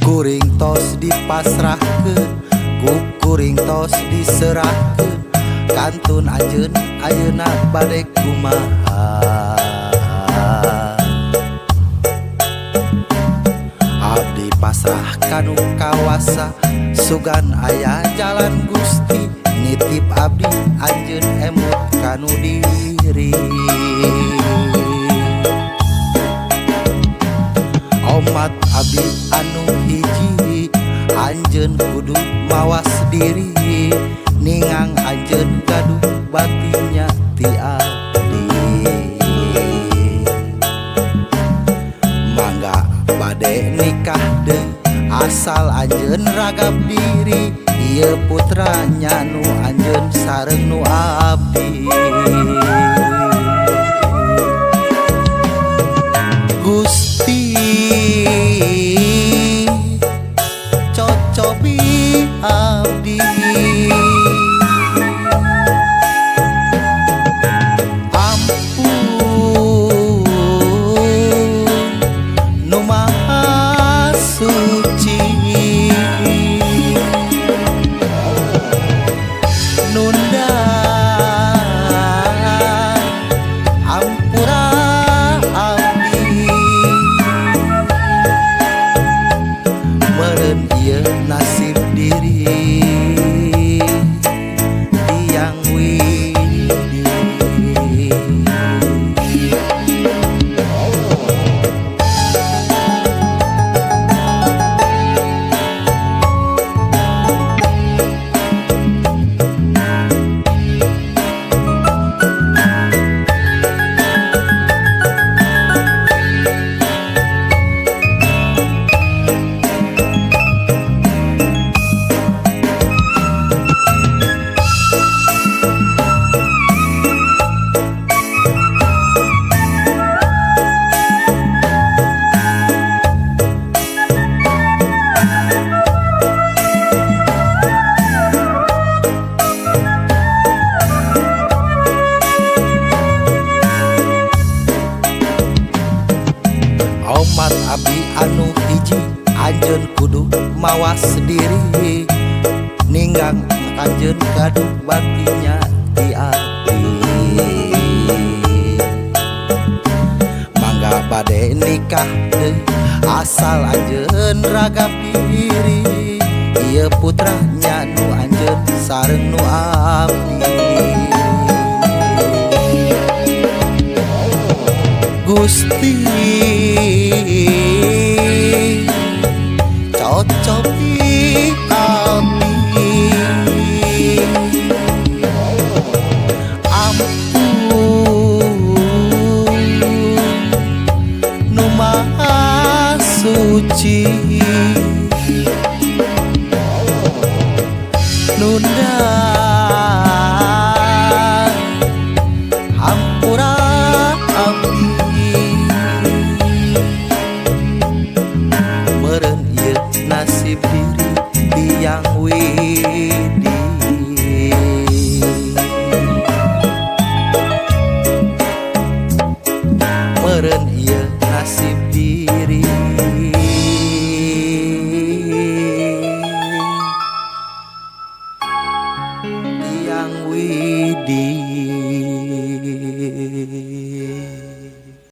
Kuring tos dipasrahkeun, kuring tos diserahkeun, kantun anjeun ayeuna bade kumaha. Abdi pasrah kanu kawasa, sugan aya jalan Gusti, nitip abdi anjeun emut kanu diri. Omat abdi anu hiji, anjeun kudu mawas diri, ningang anjeun gaduh batinya ti abdi. Mangga bade nikah deui, asal anjeun ragap diri, ieu putranya nu anjeun sareng nu abdi. Gusti cocobi abdi, ampun nu maha suci, nunda ampura abdi. Meureun ieu nasib diri tiang widi. Omat abdi anu hiji, anjeun kudu mawas diri, ninggang anjeun gaduh batinya ti abdi. Mangga bade nikah deui, asal anjeun ragap diri, ieu putranya nu anjeun sareng nu abdi. Gusti cocobi abdi, ampun nu maha suci, nunda hampura abdi. Meureun ieu nasib diri tiang widi. Meureun ieu nasib diri